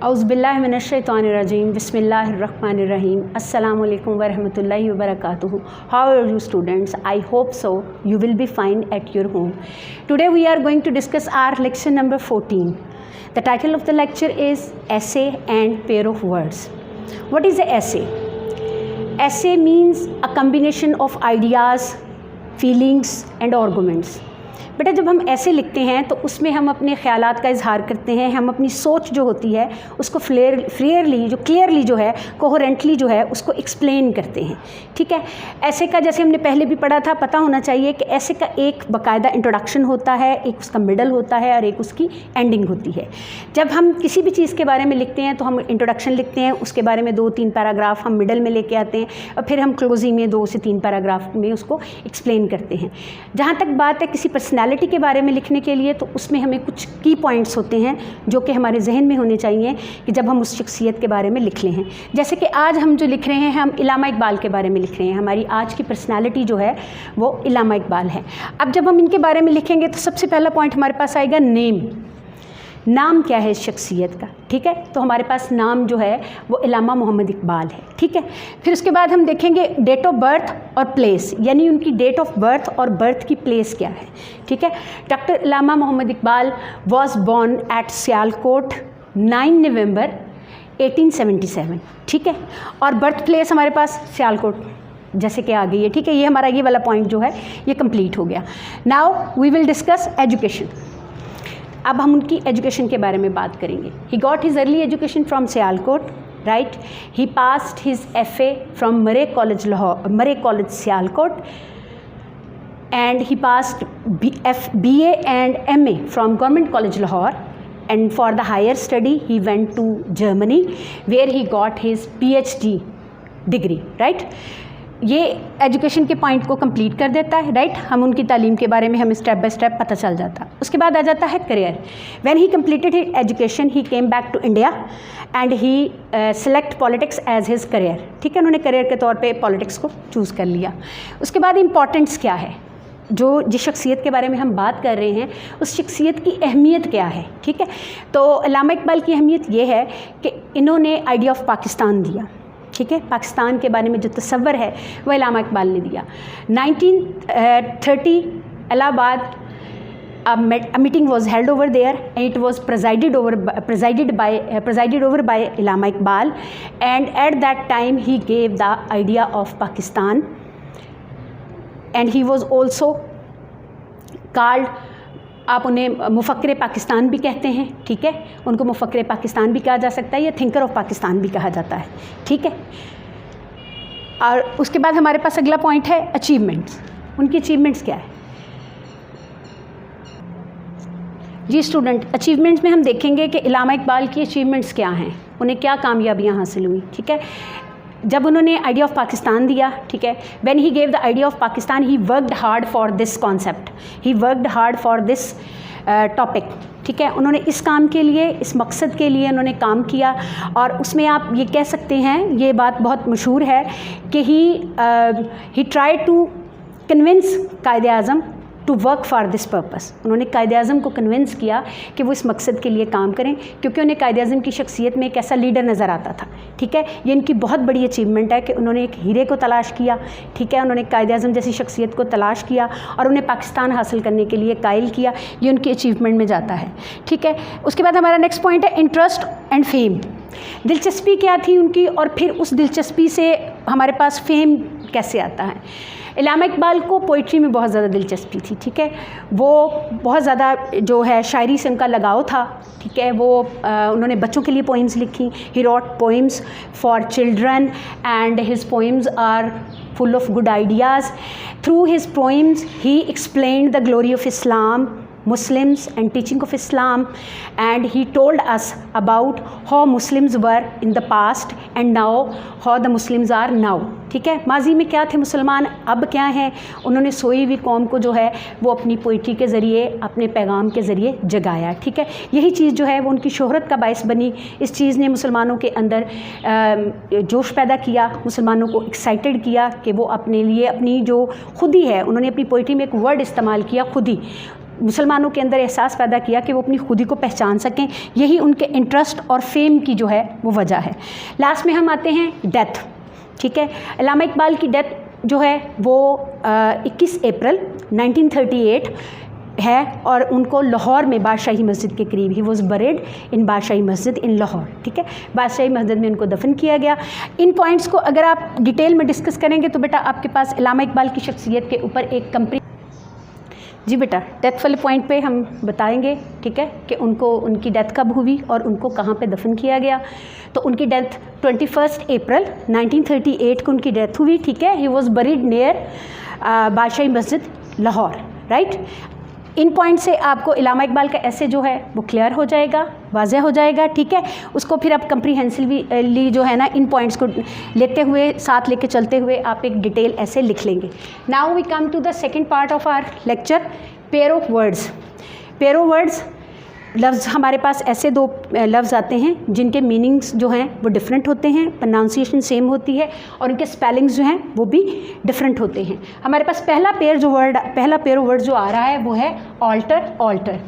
औज़ुबिल्लाहि मिनश्शैतानिर्रजीम बिस्मिल्लाहिर्रहमानिर्रहीम अस्सलामु अलैकुम वरहमतुल्लाहि वबरकातुहू. How are you students? I hope so. You will be fine at your home. Today we are going to discuss our lecture number 14. The title of the lecture is Essay and Pair of Words. What is an essay? Essay means a combination of ideas, feelings and arguments. बेटा जब हम ऐसे लिखते हैं तो उसमें हम अपने ख़यालात का इजहार करते हैं, हम अपनी सोच जो होती है उसको क्लियरली जो है कोहेरेंटली जो है उसको एक्सप्लेन करते हैं. ठीक है. ऐसे का जैसे हमने पहले भी पढ़ा था, पता होना चाहिए कि ऐसे का एक बाकायदा इंट्रोडक्शन होता है, एक उसका मिडल होता है और एक उसकी एंडिंग होती है. जब हम किसी भी चीज़ के बारे में लिखते हैं तो हम इंट्रोडक्शन लिखते हैं, उसके बारे में 2-3 पैराग्राफ हम मिडल में लेके आते हैं और फिर हम क्लोजिंग में 2 से 3 पैराग्राफ में उसको एक्सप्लेन करते हैं. जहाँ तक बात है किसी पर्सनैलिटी के बारे में लिखने के लिए तो उसमें हमें कुछ की पॉइंट्स होते हैं जो कि हमारे जहन में होने चाहिए कि जब हम उस शख्सियत के बारे में लिख रहे हैं. जैसे कि आज हम जो लिख रहे हैं, हम इल्लामा इकबाल के बारे में लिख रहे हैं. हमारी आज की पर्सनालिटी जो है वो इल्लामा इकबाल है. अब जब हम इनके बारे में लिखेंगे तो सबसे पहला पॉइंट हमारे पास आएगा नेम. नाम क्या है इस शख्सियत का. ठीक है. तो हमारे पास नाम जो है वो इल्लामा मोहम्मद इकबाल है. ठीक है. फिर उसके बाद हम देखेंगे डेट ऑफ बर्थ और प्लेस, यानी उनकी डेट ऑफ बर्थ और बर्थ की प्लेस क्या है. ठीक है. Doctor Allama Mohammad Iqbal was born at Sialkot 9 November 1877. ठीक है. और बर्थ प्लेस हमारे पास सियालकोट जैसे कि आ गई है. ठीक है. ये हमारा ये वाला पॉइंट जो है ये कंप्लीट हो गया. Now we will discuss education. अब हम उनकी एजुकेशन के बारे में बात करेंगे. He got his early education from Sialkot. Right. He passed his FA from Murray college Sialkot and he passed BA and MA from Government College Lahore, and for the higher study he went to Germany where he got his PhD degree. Right. ये education के point को complete कर देता है. Right. हम उनकी तालीम के बारे में हमें स्टेप बाय स्टेप पता चल जाता है. उसके बाद आ जाता है career. When he completed his education he came back to India and he select politics as his career. ठीक है. उन्होंने करियर के तौर पे पॉलिटिक्स को चूज़ कर लिया. उसके बाद इम्पॉर्टेंस क्या है, जो जिस शख्सियत के बारे में हम बात कर रहे हैं उस शख्सियत की अहमियत क्या है. ठीक है. तो इल्लामा इकबाल की अहमियत ये है कि इन्होंने आइडिया ऑफ पाकिस्तान दिया. ठीक है. पाकिस्तान के बारे में जो तसव्वुर है वह इल्लामा इकबाल ने दिया. 1930 Allahabad a meeting was held over there and it was presided over by Illama Iqbal, and at that time he gave the idea of Pakistan and he was also called, आप उन्हें मुफक्किर पाकिस्तान भी कहते हैं. ठीक है. उनको मुफक्किर पाकिस्तान भी कहा जा सकता है या थिंकर ऑफ पाकिस्तान भी कहा जाता है. ठीक है. और उसके बाद हमारे पास अगला पॉइंट है अचीवमेंट्स. उनकी अचीवमेंट्स क्या है जी स्टूडेंट. अचीवमेंट्स में हम देखेंगे कि इल्लामा इकबाल की अचीवमेंट्स क्या हैं, उन्हें क्या कामयाबियाँ हासिल हुई. ठीक है. जब उन्होंने आइडिया ऑफ पाकिस्तान दिया. ठीक है. When he gave the idea of Pakistan he worked hard for this concept, he worked hard for this topic. ठीक है. उन्होंने इस काम के लिए, इस मकसद के लिए उन्होंने काम किया. और उसमें आप ये कह सकते हैं, ये बात बहुत मशहूर है कि ही try to convince Quaid-e Azam to work for this purpose. उन्होंने कायदे आज़म को कन्विंस किया कि वो इस मकसद के लिए काम करें, क्योंकि उन्हें कायदे आज़म की शख्सियत में एक ऐसा लीडर नज़र आता था. ठीक है. ये इनकी बहुत बड़ी अचीवमेंट है कि उन्होंने एक हीरे को तलाश किया. ठीक है. उन्होंने कायदे आज़म जैसी शख्सियत को तलाश किया और उन्हें पाकिस्तान हासिल करने के लिए कायल किया. ये उनकी अचीवमेंट में जाता है. ठीक है. उसके बाद हमारा नेक्स्ट पॉइंट है इंटरेस्ट एंड फेम. दिलचस्पी क्या थी उनकी और फिर उस दिलचस्पी से हमारे पास फेम कैसे आता है. इल्लामा इकबाल को पोइट्री में बहुत ज़्यादा दिलचस्पी थी. ठीक है. वो बहुत ज़्यादा जो है शायरी से उनका लगाव था. ठीक है. वो उन्होंने बच्चों के लिए पोइम्स लिखी. He wrote poems for children and his poems are full of good ideas. Through his poems he explained the glory of Islam, Muslims and teaching of Islam, and he told us about how Muslims were in the past and now how the Muslims are now. ठीक है. माजी में क्या थे मुसलमान, अब क्या हैं. उन्होंने सोई हुई कौम को जो है वो अपनी पोइट्री के ज़रिए, अपने पैगाम के ज़रिए जगाया. ठीक है. यही चीज़ जो है वो उनकी शोहरत का बायस बनी. इस चीज़ ने मुसलमानों के अंदर जोश पैदा किया, मुसलमानों को एक्साइटेड किया कि वो अपने लिए अपनी जो खुदी है, उन्होंने अपनी पोइट्री में एक वर्ड इस्तेमाल किया खुदी. मुसलमानों के अंदर एहसास पैदा किया कि वो अपनी खुदी को पहचान सकें। यही उनके इंटरेस्ट और फेम की जो है वो वजह है। लास्ट में हम आते हैं डेथ, ठीक है। अल्लामा इकबाल की डेथ जो है वो 21 अप्रैल 1938 है और उनको लाहौर में बादशाही मस्जिद के करीब, ही वॉज बरेड इन बादशाही मस्जिद इन लाहौर, ठीक है। बादशाही मस्जिद में उनको दफन किया गया। इन पॉइंट्स को अगर आप डिटेल में डिस्कस करेंगे तो बेटा आपके पास अल्लामा इकबाल की शख्सियत के ऊपर एक कंप्लीट, जी बेटा डेथ वाले पॉइंट पे हम बताएंगे, ठीक है, कि उनकी डेथ कब हुई और उनको कहाँ पे दफन किया गया। तो उनकी डेथ 21 अप्रैल 1938 को उनकी डेथ हुई, ठीक है। ही वॉज बरीड नियर बादशाही मस्जिद लाहौर, राइट। इन पॉइंट से आपको अल्लामा इकबाल का ऐसे जो है वो क्लियर हो जाएगा, वाज़ह हो जाएगा, ठीक है। उसको फिर आप कंप्रीहेंसिवली जो है ना इन पॉइंट्स को लेते हुए, साथ लेके चलते हुए आप एक डिटेल ऐसे लिख लेंगे। Now we come to the second part of our lecture, pair of words. Pair of words लफ्ज़ हमारे पास ऐसे दो लफ्ज़ आते हैं जिनके मीनिंग्स जो हैं वो डिफरेंट होते हैं, प्रोनाउंसिएशन सेम होती है और उनके स्पेलिंग्स जो हैं वो भी डिफरेंट होते हैं। हमारे पास पहला पेयर ऑफ वर्ड जो आ रहा है वो है ऑल्टर। ऑल्टर,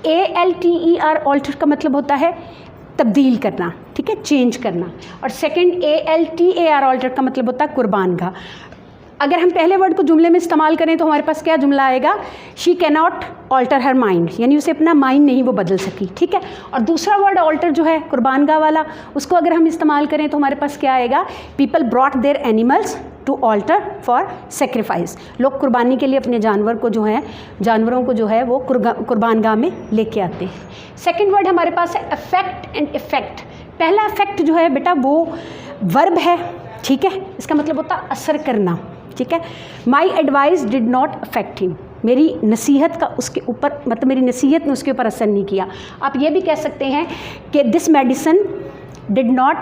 ALTER, ऑल्टर का मतलब होता है तब्दील करना, ठीक है, चेंज करना। और सेकंड ALTAR, ऑल्टर का मतलब होता है कुर्बानगाह। अगर हम पहले वर्ड को जुमले में इस्तेमाल करें तो हमारे पास क्या जुमला आएगा, she cannot alter her mind, यानी उसे अपना माइंड नहीं वो बदल सकी, ठीक है। और दूसरा वर्ड ऑल्टर जो है कुर्बानगाह वाला, उसको अगर हम इस्तेमाल करें तो हमारे पास क्या आएगा, people brought their animals to altar for sacrifice, लोग कुर्बानी के लिए अपने जानवरों को जो है वो कुर्बानगाह में लेके आते हैं। सेकेंड वर्ड हमारे पास है अफेक्ट एंड इफेक्ट। पहला अफेक्ट जो है बेटा वो वर्ब है, ठीक है, इसका मतलब होता है असर करना, ठीक है। My advice did not affect him, मेरी नसीहत का उसके ऊपर, मतलब मेरी नसीहत ने उसके ऊपर असर नहीं किया। आप ये भी कह सकते हैं कि this medicine did not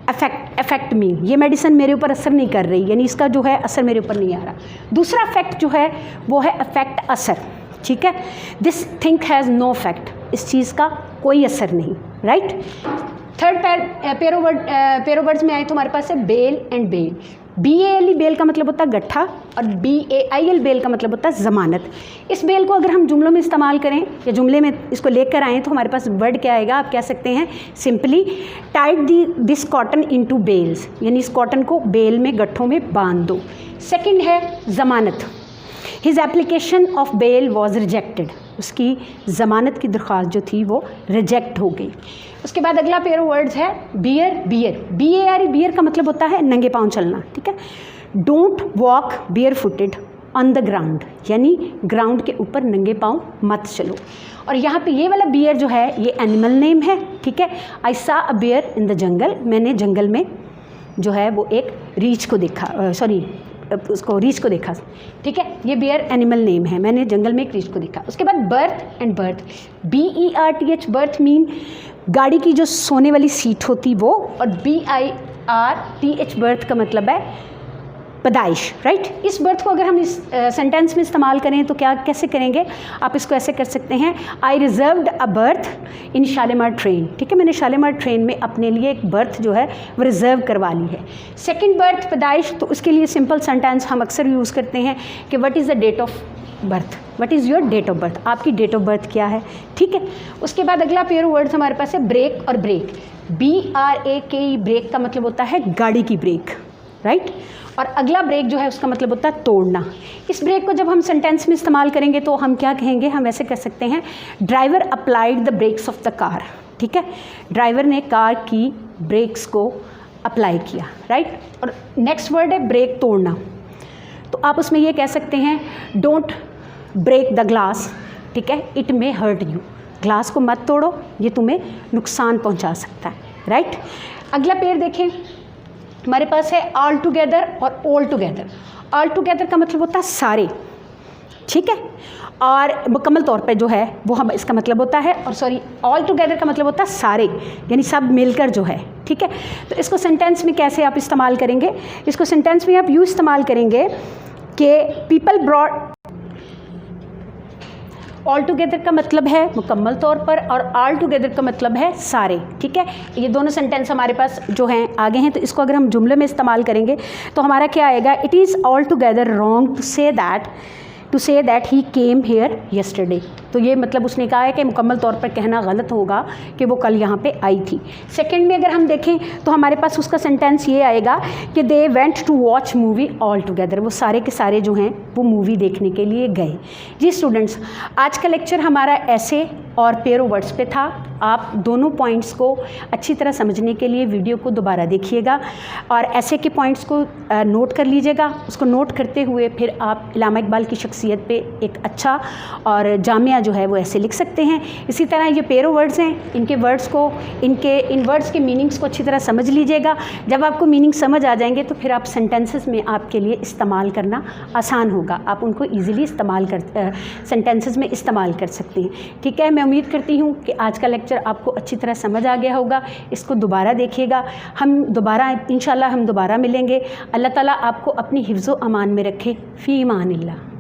affect me, ये मेडिसिन मेरे ऊपर असर नहीं कर रही, यानी इसका जो है असर मेरे ऊपर नहीं आ रहा। दूसरा अफेक्ट जो है वो है अफेक्ट, असर, ठीक है। This thing has no affect, इस चीज़ का कोई असर नहीं, right. Third pair of words में आए तो हमारे पास है bail and bale. BALE bale का मतलब होता है गट्ठा और BAIL बेल का मतलब होता है ज़मानत। इस बेल को अगर हम जुमलों में इस्तेमाल करें या जुमले में इसको लेकर आएँ तो हमारे पास वर्ड क्या आएगा, आप कह सकते हैं simply tied this cotton into bales, यानी इस कॉटन को बेल में, गट्ठों में बांध दो। सेकंड है ज़मानत, his application of bail was rejected, उसकी ज़मानत की दरख्वास्त जो थी वो रिजेक्ट हो गई। उसके बाद अगला पेयर ऑफ वर्ड्स है बियर। BARE, बियर का मतलब होता है नंगे पाँव चलना, ठीक है। Don't walk bare footed on the ground, यानी ग्राउंड के ऊपर नंगे पाँव मत चलो। और यहाँ पे ये वाला बियर जो है ये एनिमल नेम है, ठीक है। आई सा अ बियर इन द जंगल, मैंने जंगल में जो है वो एक रीछ को देखा, रीछ को देखा, ठीक है। ये बियर एनिमल नेम है, मैंने जंगल में एक रीछ को देखा। उसके बाद birth and birth, BERTH, birth mean गाड़ी की जो सोने वाली सीट होती वो, और BIRTH बर्थ का मतलब है पैदाइश, राइट। इस बर्थ को अगर हम इस सेंटेंस में इस्तेमाल करें तो कैसे करेंगे, आप इसको ऐसे कर सकते हैं, I reserved a berth in Shalimar train, ठीक है, मैंने शालीमार ट्रेन में अपने लिए एक बर्थ जो है वो रिजर्व करवा ली है। सेकंड बर्थ पैदाइश, तो उसके लिए सिंपल सेंटेंस हम अक्सर यूज़ करते हैं कि what is the date of birth, what is your date of birth, आपकी डेट ऑफ बर्थ क्या है, ठीक है। उसके बाद अगला पेयर ऑफ वर्ड्स हमारे पास है ब्रेक और ब्रेक। BRAKE, ब्रेक का मतलब होता है गाड़ी की ब्रेक, राइट। और अगला ब्रेक जो है उसका मतलब होता है तोड़ना। इस ब्रेक को जब हम सेंटेंस में इस्तेमाल करेंगे तो हम क्या कहेंगे, हम ऐसे कह सकते हैं driver applied the brakes of the car, ठीक है, ड्राइवर ने कार की ब्रेक्स को अप्लाई किया, राइट। और नेक्स्ट वर्ड है ब्रेक, तोड़ना, तो आप उसमें ये कह सकते हैं डोंट ब्रेक द ग्लास, ठीक है, it may hurt you, glass को मत तोड़ो, ये तुम्हें नुकसान पहुंचा सकता है, राइट। अगला पेयर देखें, हमारे पास है ऑल टुगेदर और ऑल टुगेदर। ऑल टुगेदर का मतलब होता है सारे, ठीक है, और मुकम्मल तौर पे जो है वो हम इसका मतलब होता है, और ऑल टुगेदर का मतलब होता है सारे, यानी सब मिलकर जो है, ठीक है। तो इसको सेंटेंस में कैसे आप इस्तेमाल करेंगे, इसको सेंटेंस में आप यूँ इस्तेमाल करेंगे कि पीपल ब्रॉट, ऑल टुगेदर का मतलब है मुकम्मल तौर पर और ऑल टुगेदर का मतलब है सारे, ठीक है। ये दोनों सेंटेंस हमारे पास जो हैं आगे हैं, तो इसको अगर हम जुमले में इस्तेमाल करेंगे तो हमारा क्या आएगा, it is all together wrong to say that to say that he came here yesterday. तो ये मतलब उसने कहा है कि मुकम्मल तौर पर कहना गलत होगा कि वो कल यहाँ पे आई थी। सेकंड में अगर हम देखें तो हमारे पास उसका सेंटेंस ये आएगा कि they went to watch movie all together, वो सारे के सारे जो हैं वो मूवी देखने के लिए गए। जी स्टूडेंट्स, आज का लेक्चर हमारा ऐसे और पेयर ऑफ वर्ड्स पे था। आप दोनों पॉइंट्स को अच्छी तरह समझने के लिए वीडियो को दोबारा देखिएगा और ऐसे के पॉइंट्स को नोट कर लीजिएगा। उसको नोट करते हुए फिर आप इल्लामा इकबाल की शख्सियत पे एक अच्छा और जामिया जो है वो ऐसे लिख सकते हैं। इसी तरह ये पेयर ऑफ वर्ड्स हैं, इनके वर्ड्स को इन वर्ड्स के मीनिंग्स को अच्छी तरह समझ लीजिएगा। जब आपको मीनिंग समझ आ जाएंगे तो फिर आप सेंटेंसेस में आपके लिए इस्तेमाल करना आसान होगा, आप उनको ईज़िली सेंटेंसेस में इस्तेमाल कर सकते हैं। ठीक है, मैं उम्मीद करती हूँ कि आज का लेक्चर आपको अच्छी तरह समझ आ गया होगा। इसको दोबारा देखिएगा, हम दोबारा इंशाल्लाह हम दोबारा मिलेंगे। अल्लाह ताला आपको अपनी हिफ्ज़ व अमान में रखे। फ़ी ईमानिल्लाह।